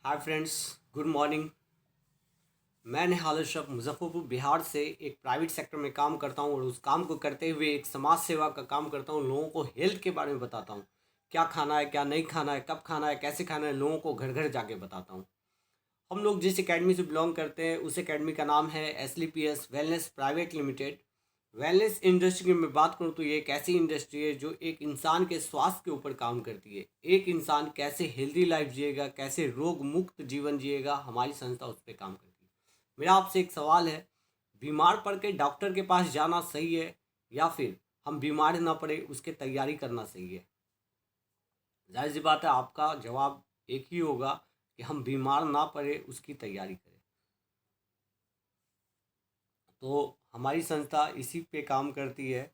Hi friends, good morning. मैं निहाल अशरफ मुजफ्फरपुर बिहार से एक प्राइवेट सेक्टर में काम करता हूँ और उस काम को करते हुए एक समाज सेवा का काम करता हूँ। लोगों को हेल्थ के बारे में बताता हूँ, क्या खाना है, क्या नहीं खाना है, कब खाना है, कैसे खाना है, लोगों को घर घर जाके बताता हूँ। हम लोग जिस एकेडमी से बिलोंग करते हैं उस एकेडमी का नाम है SLPS wellness private limited. Wellness industry की मैं बात करूँ तो ये एक ऐसी इंडस्ट्री है जो एक इंसान के स्वास्थ्य के ऊपर काम करती है। एक इंसान कैसे हेल्दी लाइफ जिएगा, कैसे रोग मुक्त जीवन जिएगा, हमारी संस्था उस पर काम करती है। मेरा आपसे एक सवाल है, बीमार पड़ के डॉक्टर के पास जाना सही है या फिर हम बीमार ना पड़े उसके तैयारी करना सही है? जाहिर सी बात है, आपका जवाब एक ही होगा कि हम बीमार ना पड़े उसकी तैयारी करें। तो हमारी संस्था इसी पे काम करती है।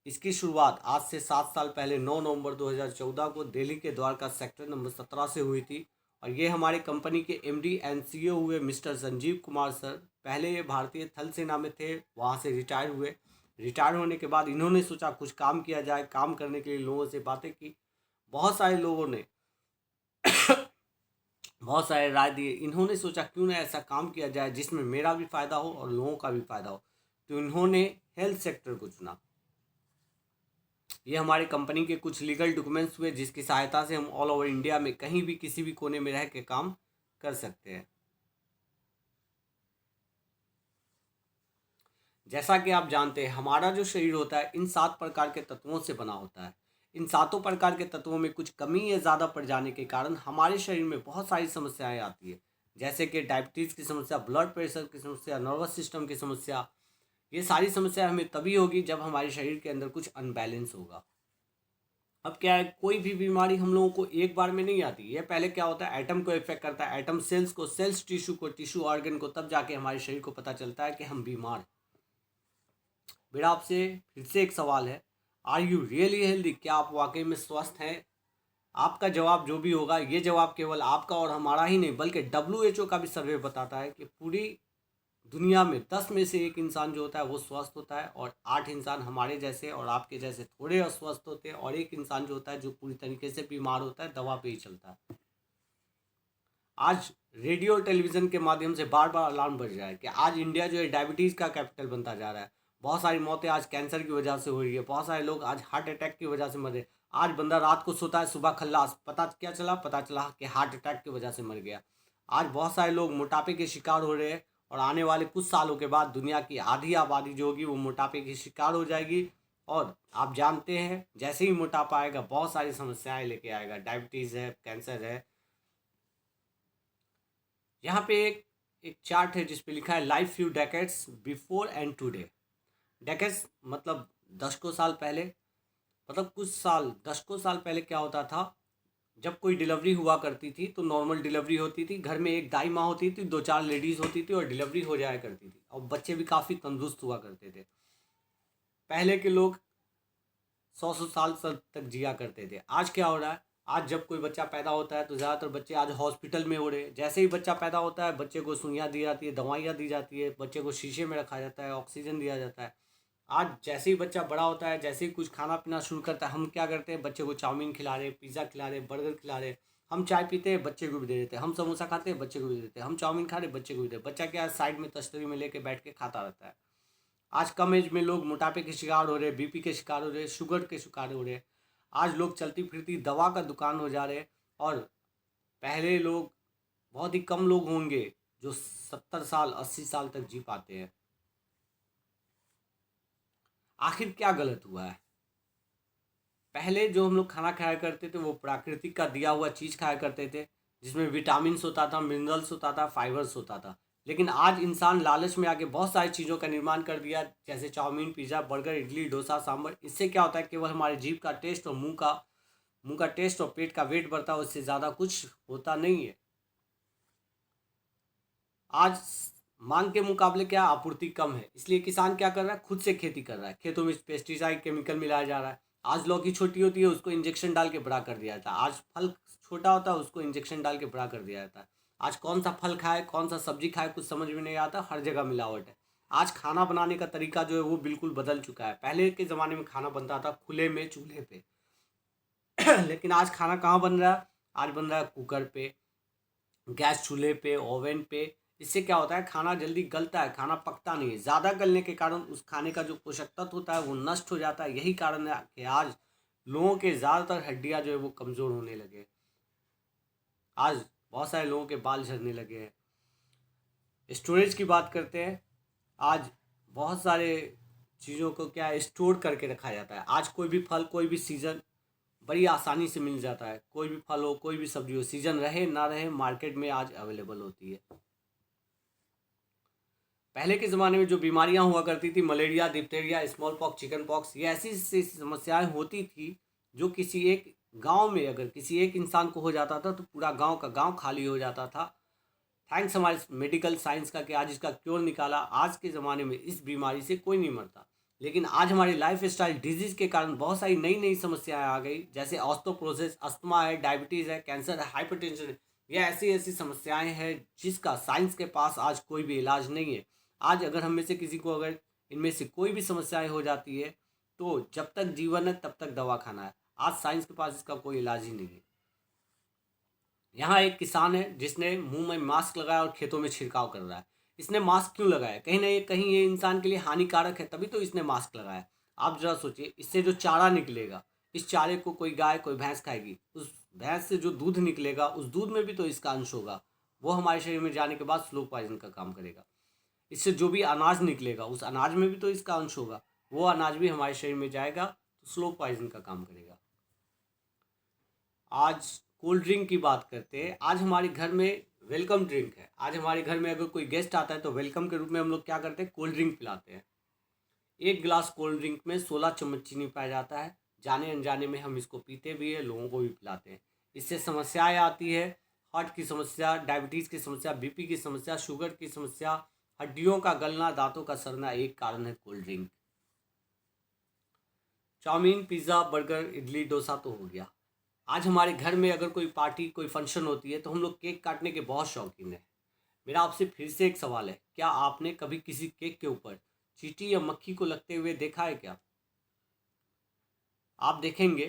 इसकी शुरुआत आज से 7 साल पहले 9 नवंबर 2014 को दिल्ली के द्वारका सेक्टर नंबर 17 से हुई थी। और ये हमारे कंपनी के MD एंड CEO हुए मिस्टर संजीव कुमार सर। पहले ये भारतीय थल सेना में थे, वहाँ से रिटायर हुए। रिटायर होने के बाद इन्होंने सोचा कुछ काम किया जाए। काम करने के लिए लोगों से बातें की। बहुत सारे लोगों ने बहुत सारे राय दिए। इन्होंने सोचा क्यों ना ऐसा काम किया जाए जिसमें मेरा भी फ़ायदा हो और लोगों का भी फ़ायदा हो। तो इन्होंने हेल्थ सेक्टर को चुना। ये हमारी कंपनी के कुछ लीगल डॉक्यूमेंट्स हुए जिसकी सहायता से हम ऑल ओवर इंडिया में कहीं भी किसी भी कोने में रह के काम कर सकते हैं। जैसा कि आप जानते हैं, हमारा जो शरीर होता है इन 7 प्रकार के तत्वों से बना होता है। इन 7 प्रकार के तत्वों में कुछ कमी या ज़्यादा पड़ जाने के कारण हमारे शरीर में बहुत सारी समस्याएं आती है। जैसे कि डायबिटीज़ की समस्या, ब्लड प्रेशर की समस्या, नर्वस सिस्टम की समस्या। ये सारी समस्या हमें तभी होगी जब हमारे शरीर के अंदर कुछ अनबैलेंस होगा। अब क्या है, कोई भी बीमारी हम लोगों को एक बार में नहीं आती। ये पहले क्या होता है, एटम को इफेक्ट करता है, एटम सेल्स को, सेल्स टिश्यू को, टिश्यू ऑर्गन को, तब जाके हमारे शरीर को पता चलता है कि हम बीमार हैं। मेरा आपसे फिर से एक सवाल है, आर यू रियली हेल्दी? क्या आप वाकई में स्वस्थ हैं? आपका जवाब जो भी होगा, ये जवाब केवल आपका और हमारा ही नहीं बल्कि WHO का भी सर्वे बताता है कि पूरी दुनिया में 10 में से एक इंसान जो होता है वो स्वस्थ होता है और 8 इंसान हमारे जैसे और आपके जैसे थोड़े अस्वस्थ होते हैं और एक इंसान जो होता है जो पूरी तरीके से बीमार होता है, दवा पे ही चलता है। आज रेडियो और टेलीविज़न के माध्यम से बार बार अलार्म बज रहा है कि आज इंडिया जो है डायबिटीज़ का कैपिटल बनता जा रहा है। बहुत सारी मौतें आज कैंसर की वजह से हो रही है। बहुत सारे लोग आज हार्ट अटैक की वजह से मर रहे। आज बंदा रात को सोता है, सुबह खल्लास, पता चला कि हार्ट अटैक की वजह से मर गया। आज बहुत सारे लोग मोटापे के शिकार हो रहे हैं और आने वाले कुछ सालों के बाद दुनिया की आधी आबादी जो होगी वो मोटापे की शिकार हो जाएगी। और आप जानते हैं, जैसे ही मोटापा आएगा बहुत सारी समस्याएं लेके आएगा। डायबिटीज़ है, कैंसर है। यहाँ पे एक चार्ट है जिस पे लिखा है life few decades before and today. Decades मतलब दशकों साल पहले, मतलब कुछ साल, दशकों साल पहले क्या होता था, जब कोई डिलीवरी हुआ करती थी तो नॉर्मल डिलीवरी होती थी, घर में एक दाई माँ होती थी, 2-4 लेडीज़ होती थी और डिलीवरी हो जाया करती थी और बच्चे भी काफ़ी तंदुरुस्त हुआ करते थे। पहले के लोग 100-100 साल तक जिया करते थे। आज क्या हो रहा है, आज जब कोई बच्चा पैदा होता है तो ज़्यादातर बच्चे आज हॉस्पिटल में हो रहे हैं। जैसे ही बच्चा पैदा होता है बच्चे को सुइयाँ दी जाती है, दवाइयाँ दी जाती है, बच्चे को शीशे में रखा जाता है, ऑक्सीजन दिया जाता है। आज जैसे ही बच्चा बड़ा होता है, जैसे ही कुछ खाना पीना शुरू करता है, हम क्या करते हैं, बच्चे को चाउमीन खिला रहे, पिज़्ज़ा खिला रहे, बर्गर खिला रहे। हम चाय पीते हैं, बच्चे को भी दे देते हैं। हम समोसा खाते हैं, बच्चे को भी दे देते हैं। हम चाउमीन खा रहे, बच्चे को भी दे। बच्चा क्या साइड में तस्तरी में लेके बैठ के खाता रहता है। आज कम एज में लोग मोटापे के शिकार हो रहे, BP के शिकार हो रहे, शुगर के शिकार हो रहे। आज लोग चलती फिरती दवा का दुकान हो जा रहे। और पहले लोग, बहुत ही कम लोग होंगे जो 70 साल 80 साल तक जी पाते हैं। आखिर क्या गलत हुआ है? पहले जो हम लोग खाना खाया करते थे वो प्राकृतिक का दिया हुआ चीज़ खाया करते थे, जिसमें विटामिन्स होता था, मिनरल्स होता था, फाइबर्स होता था। लेकिन आज इंसान लालच में आके बहुत सारी चीज़ों का निर्माण कर दिया, जैसे chowmein, pizza, burger, idli, dosa, sambar. इससे क्या होता है, केवल हमारे जीभ का टेस्ट और मुंह का टेस्ट और पेट का वेट बढ़ता है, उससे ज़्यादा कुछ होता नहीं है। आज मांग के मुकाबले क्या, आपूर्ति कम है, इसलिए किसान क्या कर रहा है, खुद से खेती कर रहा है। खेतों में पेस्टिसाइड, केमिकल मिलाया जा रहा है। आज लौकी छोटी होती है, उसको इंजेक्शन डाल के बड़ा कर दिया जाता है। आज फल छोटा होता है, उसको इंजेक्शन डाल के बड़ा कर दिया जाता है। आज कौन सा फल खाए, कौन सा सब्जी खाए, कुछ समझ में नहीं आता, हर जगह मिलावट है। आज खाना बनाने का तरीका जो है वो बिल्कुल बदल चुका है। पहले के ज़माने में खाना बनता था खुले में, चूल्हे पे। लेकिन आज खाना कहाँ बन रहा है, आज बन रहा है कुकर पे, गैस चूल्हे पे, ओवन पे। इससे क्या होता है, खाना जल्दी गलता है, खाना पकता नहीं है। ज़्यादा गलने के कारण उस खाने का जो पोषक तत्व होता है वो नष्ट हो जाता है। यही कारण है कि आज लोगों के ज़्यादातर हड्डियाँ जो है वो कमज़ोर होने लगे। आज बहुत सारे लोगों के बाल झड़ने लगे हैं। स्टोरेज की बात करते हैं। आज बहुत सारे चीज़ों को क्या है, स्टोर करके रखा जाता है। आज कोई भी फल, कोई भी सीज़न बड़ी आसानी से मिल जाता है। कोई भी फल हो, कोई भी सब्जी हो, सीज़न रहे ना रहे, मार्केट में आज अवेलेबल होती है। पहले के ज़माने में जो बीमारियां हुआ करती थी, malaria, diphtheria, small pox, chicken pox, ये ऐसी सी समस्याएं होती थी जो किसी एक गांव में अगर किसी एक इंसान को हो जाता था तो पूरा गांव का गांव खाली हो जाता था। थैंक्स हमारे मेडिकल साइंस का कि आज इसका क्योर निकाला। आज के ज़माने में इस बीमारी से कोई नहीं मरता। लेकिन आज हमारी लाइफ स्टाइल डिजीज़ के कारण बहुत सारी नई नई समस्याएं आ गई, जैसे ऑस्टोप्रोसिस, अस्थमा है, डायबिटीज़ है, कैंसर है, हाइपरटेंशन है। ये ऐसी ऐसी समस्याएं हैं जिसका साइंस के पास आज कोई भी इलाज नहीं है। आज अगर हम में से किसी को अगर इनमें से कोई भी समस्याएं हो जाती है तो जब तक जीवन है तब तक दवा खाना है। आज साइंस के पास इसका कोई इलाज ही नहीं है। यहाँ एक किसान है जिसने मुंह में मास्क लगाया और खेतों में छिड़काव कर रहा है। इसने मास्क क्यों लगाया? कहीं ना कहीं ये इंसान के लिए हानिकारक है, तभी तो इसने मास्क लगाया। आप जरा सोचिए, इससे जो चारा निकलेगा, इस चारे को कोई गाय, कोई भैंस खाएगी। उस भैंस से जो दूध निकलेगा, उस दूध में भी तो इसका अंश होगा। वो हमारे शरीर में जाने के बाद स्लो पॉइजन का काम करेगा। इससे जो भी अनाज निकलेगा, उस अनाज में भी तो इसका अंश होगा। वो अनाज भी हमारे शरीर में जाएगा तो स्लो पॉइजन का काम करेगा। आज कोल्ड ड्रिंक की बात करते हैं। आज हमारे घर में वेलकम ड्रिंक है। आज हमारे घर में अगर कोई गेस्ट आता है तो वेलकम के रूप में हम लोग क्या करते हैं, कोल्ड ड्रिंक पिलाते हैं। एक गिलास कोल्ड ड्रिंक में 16 चम्मच चीनी पाया जाता है। जाने अनजाने में हम इसको पीते भी है, लोगों को भी पिलाते हैं। इससे समस्याएं आती है, हार्ट की समस्या, डायबिटीज़ की समस्या, बीपी की समस्या, शुगर की समस्या, हड्डियों का गलना, दांतों का सड़ना। एक कारण है cold drink. Chowmein, pizza, burger, idli, dosa तो हो गया। आज हमारे घर में अगर कोई पार्टी, कोई फंक्शन होती है तो हम लोग केक काटने के बहुत शौकीन हैं। मेरा आपसे फिर से एक सवाल है, क्या आपने कभी किसी केक के ऊपर चींटी या मक्खी को लगते हुए देखा है क्या? आप देखेंगे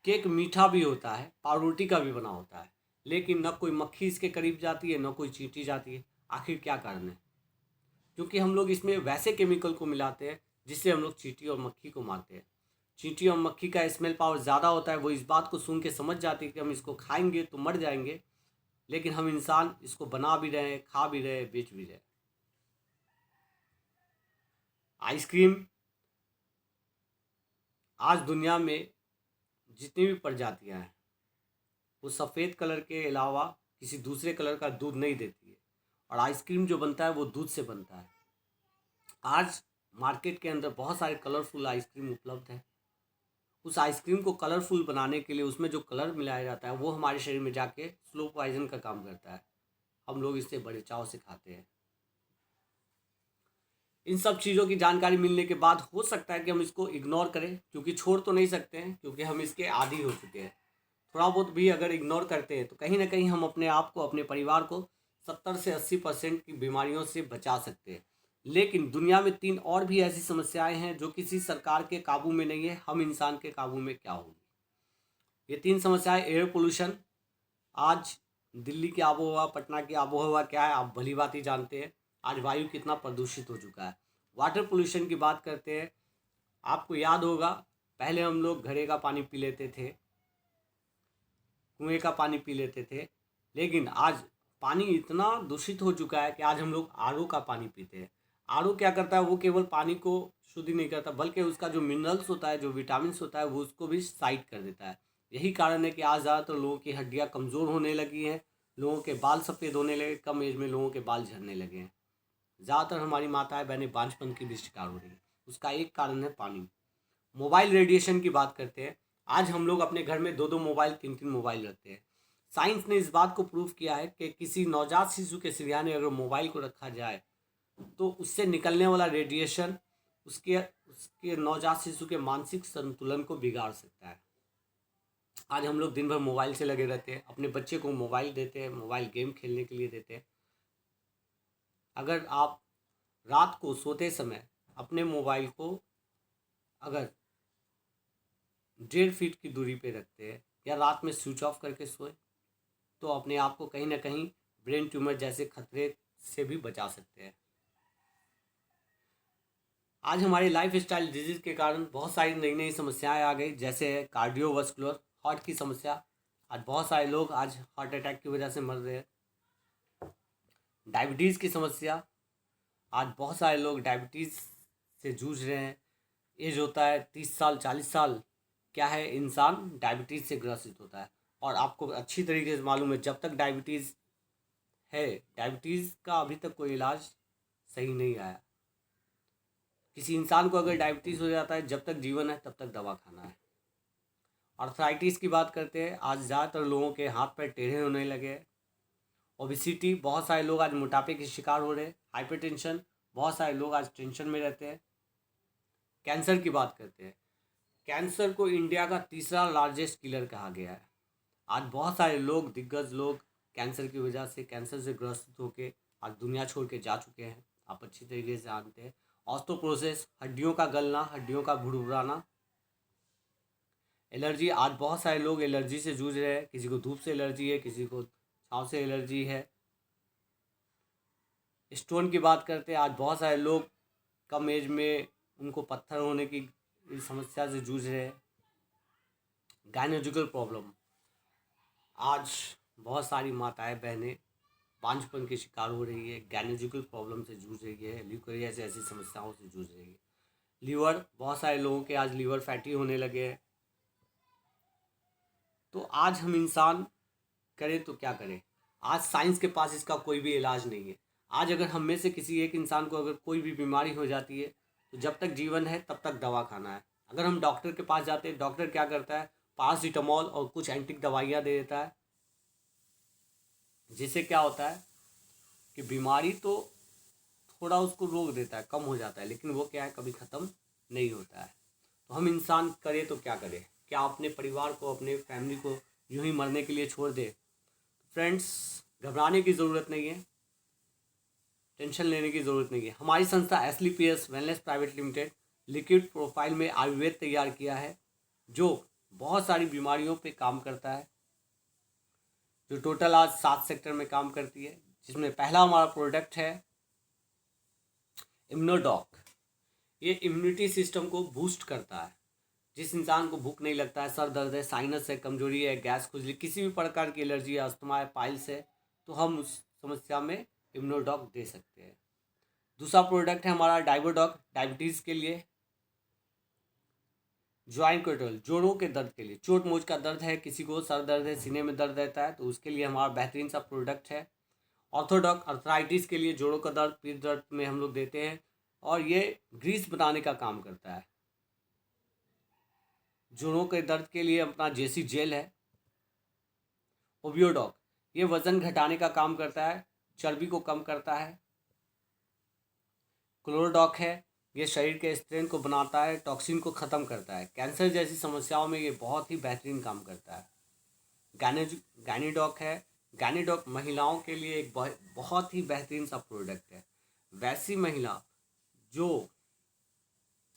केक मीठा भी होता है, पावरोटी का भी बना होता है, लेकिन न कोई मक्खी इसके करीब जाती है, न कोई चींटी जाती है। आखिर क्या कारण है? क्योंकि हम लोग इसमें वैसे केमिकल को मिलाते हैं जिससे हम लोग चींटी और मक्खी को मारते हैं। चींटी और मक्खी का स्मेल पावर ज़्यादा होता है। वो इस बात को सुन के समझ जाती है कि हम इसको खाएंगे तो मर जाएंगे, लेकिन हम इंसान इसको बना भी रहे हैं, खा भी रहे हैं, बेच भी रहे हैं। आइसक्रीम। आज दुनिया में जितनी भी प्रजातियां हैं वो सफ़ेद कलर के अलावा किसी दूसरे कलर का दूध नहीं देती है। और आइसक्रीम जो बनता है वो दूध से बनता है। आज मार्केट के अंदर बहुत सारे कलरफुल आइसक्रीम उपलब्ध है। उस आइसक्रीम को कलरफुल बनाने के लिए उसमें जो कलर मिलाया जाता है वो हमारे शरीर में जाके स्लो पॉइजन का काम करता है। हम लोग इसे बड़े चाव से खाते हैं। इन सब चीज़ों की जानकारी मिलने के बाद हो सकता है कि हम इसको इग्नोर करें, क्योंकि छोड़ तो नहीं सकते हैं, क्योंकि हम इसके आदी हो चुके हैं। थोड़ा बहुत भी अगर इग्नोर करते हैं तो कहीं ना कहीं हम अपने आप को, अपने परिवार को 70 से 80% की बीमारियों से बचा सकते हैं। लेकिन दुनिया में 3 और भी ऐसी समस्याएं हैं जो किसी सरकार के काबू में नहीं है। हम इंसान के काबू में क्या होगी? ये 3 समस्याएं: एयर पोल्यूशन। आज दिल्ली की आबोहवा, पटना की आबोहवा क्या है आप भली भांति जानते हैं। आज वायु कितना प्रदूषित हो चुका है। वाटर पोल्यूशन की बात करते हैं। आपको याद होगा, पहले हम लोग घड़े का पानी पी लेते थे, कुएं का पानी पी लेते थे, लेकिन आज पानी इतना दूषित हो चुका है कि आज हम लोग आरओ का पानी पीते हैं। आरओ क्या करता है, वो केवल पानी को शुद्ध ही नहीं करता बल्कि उसका जो मिनरल्स होता है, जो विटामिन्स होता है, वो उसको भी साइड कर देता है। यही कारण है कि आज ज़्यादातर लोगों की हड्डियाँ कमज़ोर होने लगी हैं, लोगों के बाल सफ़ेद होने लगे, कम एज में लोगों के बाल झड़ने लगे हैं। ज़्यादातर हमारी माताएं बहनें बांझपन की भी शिकार हो रही हैं। उसका एक कारण है पानी। मोबाइल रेडिएशन की बात करते हैं। आज हम लोग अपने घर में 2-2 मोबाइल, 3-3 मोबाइल रखते हैं। साइंस ने इस बात को प्रूव किया है कि किसी नवजात शिशु के सिरहाने अगर मोबाइल को रखा जाए तो उससे निकलने वाला रेडिएशन उसके उसके नवजात शिशु के मानसिक संतुलन को बिगाड़ सकता है। आज हम लोग दिन भर मोबाइल से लगे रहते हैं, अपने बच्चे को मोबाइल देते हैं, मोबाइल गेम खेलने के लिए देते हैं। अगर आप रात को सोते समय अपने मोबाइल को अगर 1.5 फीट की दूरी पे रखते हैं या रात में स्विच ऑफ करके सोए, तो अपने आप को कहीं ना कहीं ब्रेन ट्यूमर जैसे खतरे से भी बचा सकते हैं। आज हमारी लाइफ स्टाइल डिजीज के कारण बहुत सारी नई नई समस्याएं आ गई, जैसे कार्डियोवास्कुलर हार्ट की समस्या। आज बहुत सारे लोग आज हार्ट अटैक की वजह से मर रहे हैं। डायबिटीज़ की समस्या, आज बहुत सारे लोग डायबिटीज़ से जूझ रहे हैं। एज होता है 30 साल 40 साल, क्या है, इंसान डायबिटीज़ से ग्रसित होता है। और आपको अच्छी तरीके से मालूम है, जब तक डायबिटीज़ है, डायबिटीज़ का अभी तक कोई इलाज सही नहीं आया। किसी इंसान को अगर डायबिटीज़ हो जाता है, जब तक जीवन है तब तक दवा खाना है। आर्थराइटिस की बात करते हैं, आज ज़्यादातर लोगों के हाथ पैर टेढ़े होने लगे। ओबिसिटी, बहुत सारे लोग आज मोटापे के शिकार हो रहे हैं। हाइपरटेंशन, बहुत सारे लोग आज टेंशन में रहते हैं। कैंसर की बात करते हैं, कैंसर को इंडिया का तीसरा लार्जेस्ट किलर कहा गया है। आज बहुत सारे लोग, दिग्गज लोग, कैंसर की वजह से, कैंसर से ग्रसित होकर आज दुनिया छोड़ के जा चुके हैं। आप अच्छी तरीके से जानते हैं। ऑस्टोपोरोसिस, हड्डियों का गलना, हड्डियों का भुड़भुड़ाना। एलर्जी, आज बहुत सारे लोग एलर्जी से जूझ रहे हैं। किसी को धूप से एलर्जी है, किसी को छाँव से एलर्जी है। स्टोन की बात करते हैं, आज बहुत सारे लोग कम एज में उनको पत्थर होने की समस्या से जूझ रहे हैं। गायनोलॉजिकल प्रॉब्लम, आज बहुत सारी माताएं बहनें बांझपन के शिकार हो रही है, गायनोलॉजिकल प्रॉब्लम से जूझ रही है, ल्यूकेरिया से ऐसी समस्याओं से जूझ रही है। लीवर, बहुत सारे लोगों के आज लीवर फैटी होने लगे हैं। तो आज हम इंसान करें तो क्या करें? आज साइंस के पास इसका कोई भी इलाज नहीं है। आज अगर हम में से किसी एक इंसान को अगर कोई भी बीमारी हो जाती है, तो जब तक जीवन है तब तक दवा खाना है। अगर हम डॉक्टर के पास जाते हैं, डॉक्टर क्या करता है, पैरासीटामोल और कुछ एंटी दवाइयाँ दे देता है, जिससे क्या होता है कि बीमारी तो थोड़ा उसको रोक देता है, कम हो जाता है, लेकिन वो क्या है, कभी ख़त्म नहीं होता है। तो हम इंसान करें तो क्या करें? क्या अपने परिवार को, अपने फैमिली को यूं ही मरने के लिए छोड़ दे? फ्रेंड्स, घबराने की ज़रूरत नहीं है, टेंशन लेने की ज़रूरत नहीं है। हमारी संस्था SLPS wellness private limited liquid profile में आयुर्वेद तैयार किया है, जो बहुत सारी बीमारियों पे काम करता है, जो टोटल आज 7 सेक्टर में काम करती है। जिसमें पहला हमारा प्रोडक्ट है इम्यूनोडॉक। ये इम्यूनिटी सिस्टम को बूस्ट करता है। जिस इंसान को भूख नहीं लगता है, सर दर्द है, साइनस है, कमजोरी है, गैस खुजली, किसी भी प्रकार की एलर्जी है, अस्थमा है, पाइल्स है, तो हम उस समस्या में इम्यूनोडॉक दे सकते हैं। दूसरा प्रोडक्ट है हमारा डाइबोडॉक, डायबिटीज़ के लिए। ज्वाइंट कंट्रोल, जोड़ों के दर्द के लिए, चोट मोच का दर्द है, किसी को सर दर्द है, सीने में दर्द रहता है, तो उसके लिए हमारा बेहतरीन सा प्रोडक्ट है। ऑर्थोडॉक, अर्थराइटिस के लिए, जोड़ों का दर्द, पीठ दर्द में हम लोग देते हैं, और ये ग्रीस बनाने का काम करता है। जोड़ों के दर्द के लिए अपना जेसी जेल है। ओबियोडॉक, ये वजन घटाने का काम करता है, चर्बी को कम करता है। क्लोरोडॉक है, ये शरीर के स्ट्रेंथ को बनाता है, टॉक्सिन को ख़त्म करता है। कैंसर जैसी समस्याओं में ये बहुत ही बेहतरीन काम करता है। गाइनीडॉक है, गाइनीडॉक महिलाओं के लिए एक बहुत ही बेहतरीन सा प्रोडक्ट है। वैसी महिला जो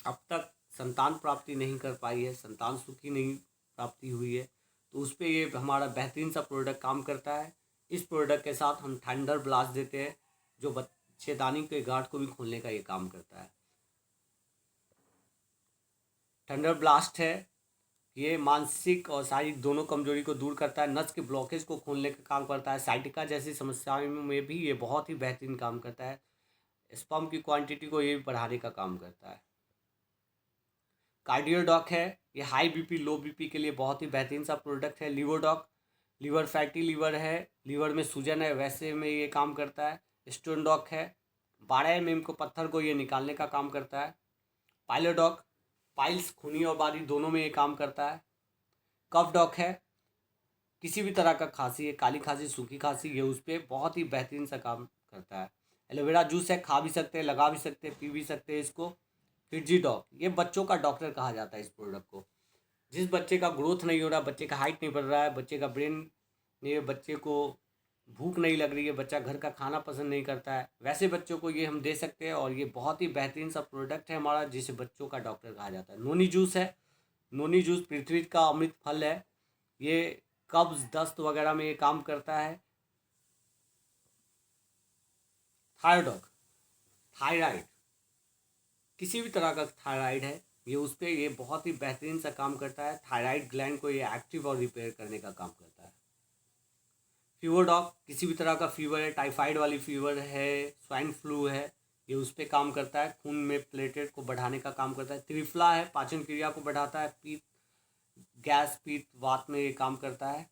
अब तक संतान प्राप्ति नहीं कर पाई है, संतान सुखी नहीं प्राप्ति हुई है, तो उस पर ये हमारा बेहतरीन सा प्रोडक्ट काम करता है। इस प्रोडक्ट के साथ हम थंडर ब्लास्ट देते हैं, जो बच्चेदानी के गांठ को भी खोलने का ये काम करता है। थंडर ब्लास्ट है, ये मानसिक और शारीरिक दोनों कमजोरी को दूर करता है, नस के ब्लॉकेज को खोलने का काम करता है। साइटिका जैसी समस्याओं में भी ये बहुत ही बेहतरीन काम करता है। स्पर्म की क्वांटिटी को ये भी बढ़ाने का काम करता है। कार्डियोडॉक है, ये हाई बीपी लो बीपी के लिए बहुत ही बेहतरीन सा प्रोडक्ट है। लिवोडॉक, लीवर फैटी लीवर है, लीवर में सूजन है, वैसे में ये काम करता है। स्टोनडॉक है, 12 mm को पत्थर को ये निकालने का काम करता है। पाइलोडॉक, पाइल्स, खूनी और बादी दोनों में ये काम करता है। कफ डॉक है, किसी भी तरह का खांसी है, काली खांसी, सूखी खांसी, ये उस पर बहुत ही बेहतरीन सा काम करता है। एलोवेरा जूस है, खा भी सकते हैं, लगा भी सकते हैं, पी भी सकते हैं इसको। फिटजी डॉग, ये बच्चों का डॉक्टर कहा जाता है इस प्रोडक्ट को। जिस बच्चे का ग्रोथ नहीं हो रहा, बच्चे का हाइट नहीं बढ़ रहा है, बच्चे का ब्रेन नहीं, बच्चे को भूख नहीं लग रही है, बच्चा घर का खाना पसंद नहीं करता है, वैसे बच्चों को ये हम दे सकते हैं। और ये बहुत ही बेहतरीन सा प्रोडक्ट है हमारा, जिसे बच्चों का डॉक्टर कहा जाता है। नोनी जूस है, नोनी जूस पृथ्वी का अमृत फल है, ये कब्ज दस्त वगैरह में ये काम करता है। थायरॉइड, थायराइड, किसी भी तरह का थायराइड है ये उस पर ये बहुत ही बेहतरीन सा काम करता है। थायराइड ग्लैंड को ये एक्टिव और रिपेयर करने का काम करता है। फीवर डॉग, किसी भी तरह का फीवर है, टाइफाइड वाली फीवर है, स्वाइन फ्लू है, ये उस पर काम करता है। खून में प्लेटलेट को बढ़ाने का काम करता है। त्रिफला है, पाचन क्रिया को बढ़ाता है। पीत, गैस, पीत, वात में ये काम करता है।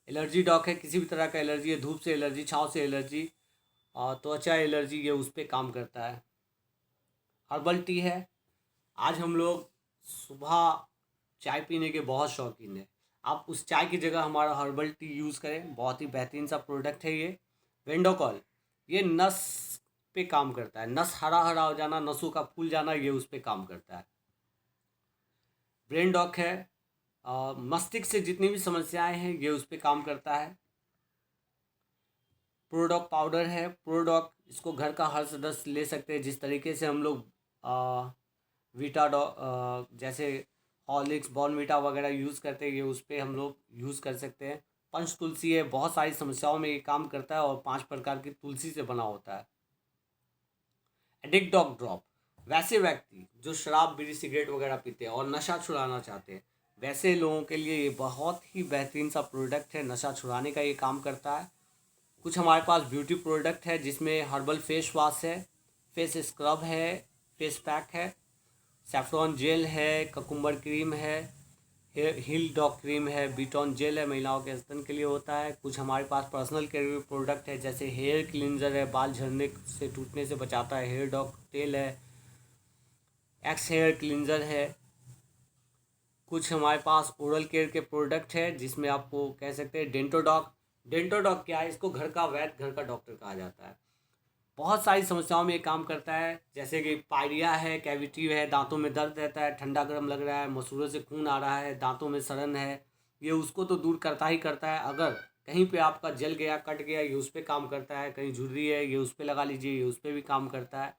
एलर्जी डॉग है, किसी भी तरह का एलर्जी है, धूप से एलर्जी, छाँव से एलर्जी और त्वचा एलर्जी, ये उस पर काम करता है। हर्बल टी है, आज हम लोग सुबह चाय पीने के बहुत शौकीन हैं। आप उस चाय की जगह हमारा हर्बल टी यूज़ करें, बहुत ही बेहतरीन सा प्रोडक्ट है ये। वेंडोकॉल, ये नस पे काम करता है। नस हरा हरा हो जाना, नसों का फूल जाना, ये उस पे काम करता है। ब्रेन डॉक है, मस्तिष्क से जितनी भी समस्याएं हैं ये उस पे काम करता है। प्रोडॉक पाउडर है, प्रोडॉक इसको घर का हर सदस्य ले सकते हैं। जिस तरीके से हम लोग वीटा जैसे हॉर्लिक्स, बॉर्नवीटा वगैरह यूज़ करते हैं, ये उस पर हम लोग यूज़ कर सकते हैं। पंच तुलसी है, बहुत सारी समस्याओं में ये काम करता है और 5 प्रकार की तुलसी से बना होता है। एडिक्ट डॉग ड्रॉप, वैसे व्यक्ति जो शराब, बीड़ी, सिगरेट वगैरह पीते हैं और नशा छुड़ाना चाहते हैं, वैसे लोगों के लिए ये बहुत ही बेहतरीन सा प्रोडक्ट है। नशा छुड़ाने का ये काम करता है। कुछ हमारे पास ब्यूटी प्रोडक्ट है जिसमें हर्बल फेस वॉश है, फेस स्क्रब है, फेस पैक है, सैफ्रॉन जेल है, ककुम्बर क्रीम है, हिल डॉग क्रीम है, बीटॉन जेल है, महिलाओं के स्तन के लिए होता है। कुछ हमारे पास पर्सनल केयर प्रोडक्ट है जैसे हेयर क्लींजर है, बाल झड़ने से, टूटने से बचाता है। हेयर डॉग तेल है, एक्स हेयर क्लींजर है। कुछ हमारे पास ओरल केयर के प्रोडक्ट है जिसमें आपको कह सकते हैं डेंटोडॉग। डेंटोडॉग क्या है, इसको घर का वैद्य, घर का डॉक्टर कहा जाता है। बहुत सारी समस्याओं में ये काम करता है जैसे कि पायरिया है, कैविटी है, दांतों में दर्द रहता है, ठंडा गर्म लग रहा है, मसूड़ों से खून आ रहा है, दांतों में सड़न है, ये उसको तो दूर करता ही करता है। अगर कहीं पे आपका जल गया, कट गया, ये उस पर काम करता है। कहीं झुर्री है, ये उस पर लगा लीजिए, ये उस पर भी काम करता है।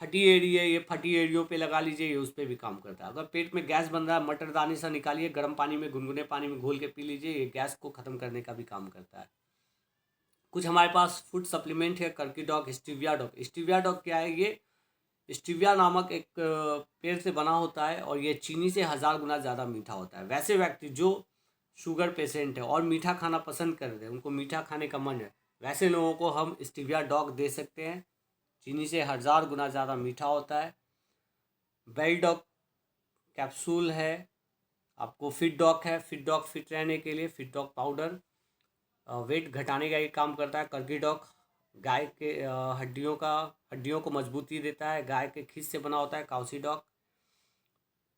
फटी एड़ी है, ये फटी एड़ियों पे लगा लीजिए, ये उस पर भी काम करता है। अगर पेट में गैस बन रहा है, मटर दाने से निकालिए, गर्म पानी में, गुनगुने पानी में घोल के पी लीजिए, ये गैस को ख़त्म करने का भी काम करता है। कुछ हमारे पास फूड सप्लीमेंट है, कर्की dog, stevia dog. Stevia dog क्या है, ये स्टीविया नामक एक पेड़ से बना होता है और ये चीनी से 1000 गुना ज़्यादा मीठा होता है। वैसे व्यक्ति जो शुगर पेशेंट है और मीठा खाना पसंद करते हैं, उनको मीठा खाने का मन है, वैसे लोगों को हम स्टीविया डॉग दे सकते हैं। चीनी से 1000 गुना ज़्यादा मीठा होता है। वेल डॉग कैप्सूल है। आपको फिट डॉग है, फिट डॉग फिट रहने के लिए फिट डॉग पाउडर वेट घटाने का ये काम करता है। कर्की डॉग गाय के हड्डियों को मजबूती देता है, गाय के खीस से बना होता है। काउसी डॉग,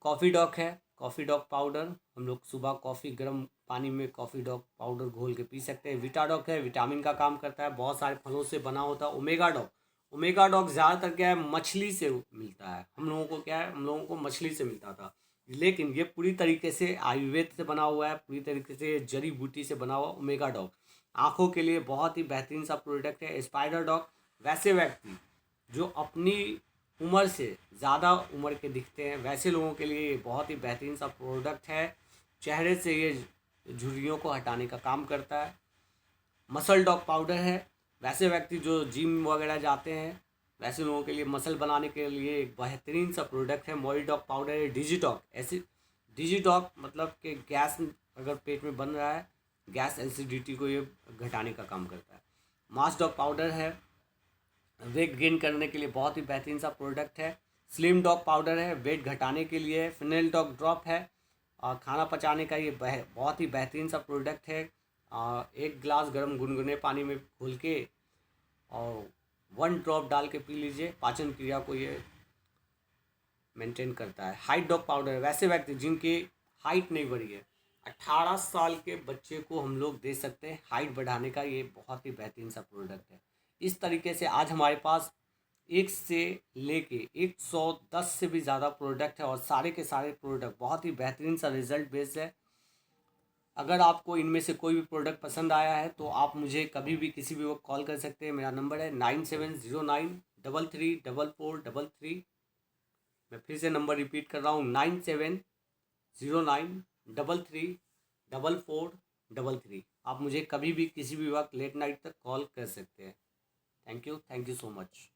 कॉफ़ी डॉग है, कॉफ़ी डॉग पाउडर, हम लोग सुबह कॉफ़ी गर्म पानी में कॉफ़ी डॉग पाउडर घोल के पी सकते हैं। विटा डॉग है, विटामिन का काम करता है, बहुत सारे फलों से बना होता है। ओमेगा डॉग, ओमेगा डॉग ज़्यादातर क्या है, मछली से मिलता है। हम लोगों को क्या है, हम लोगों को मछली से मिलता था, लेकिन ये पूरी तरीके से आयुर्वेद से बना हुआ है, पूरी तरीके से जड़ी बूटी से बना हुआ ओमेगा डॉग। आँखों के लिए बहुत ही बेहतरीन सा प्रोडक्ट है। स्पाइडर डॉग, वैसे व्यक्ति जो अपनी उम्र से ज़्यादा उम्र के दिखते हैं, वैसे लोगों के लिए ये बहुत ही बेहतरीन सा प्रोडक्ट है। चेहरे से ये झुर्रियों को हटाने का काम करता है। मसल डॉग पाउडर है, वैसे व्यक्ति जो जिम वगैरह जाते हैं, वैसे लोगों के लिए मसल बनाने के लिए एक बेहतरीन सा प्रोडक्ट है। मोरी डॉग पाउडर है। डिजीटॉक, ऐसी डिजीटॉक मतलब कि गैस अगर पेट में बन रहा है, गैस एसिडिटी को ये घटाने का काम करता है। मास डॉग पाउडर है, वेट गेन करने के लिए बहुत ही बेहतरीन सा प्रोडक्ट है। स्लिम डॉग पाउडर है, वेट घटाने के लिए। फिनेल डॉग ड्रॉप है, और खाना पचाने का ये बहुत ही बेहतरीन सा प्रोडक्ट है। 1 गिलास गर्म गुनगुने पानी में घोल के और 1 ड्रॉप डाल के पी लीजिए, पाचन क्रिया को ये मेंटेन करता है। हाइट डॉग पाउडर, वैसे व्यक्ति जिनकी हाइट नहीं बढ़ी है, 18 साल के बच्चे को हम लोग दे सकते हैं हाइट बढ़ाने का, ये बहुत ही बेहतरीन सा प्रोडक्ट है। इस तरीके से आज हमारे पास 1 से लेके 110 से भी ज़्यादा प्रोडक्ट है और सारे के सारे प्रोडक्ट बहुत ही बेहतरीन सा रिजल्ट बेस्ड है। अगर आपको इनमें से कोई भी प्रोडक्ट पसंद आया है तो आप मुझे कभी भी किसी भी वक्त कॉल कर सकते हैं। मेरा नंबर है 9709334433। मैं फिर से नंबर रिपीट कर रहा हूँ, 970933 4433। आप मुझे कभी भी किसी भी वक्त लेट नाइट तक कॉल कर सकते हैं। Thank you so much.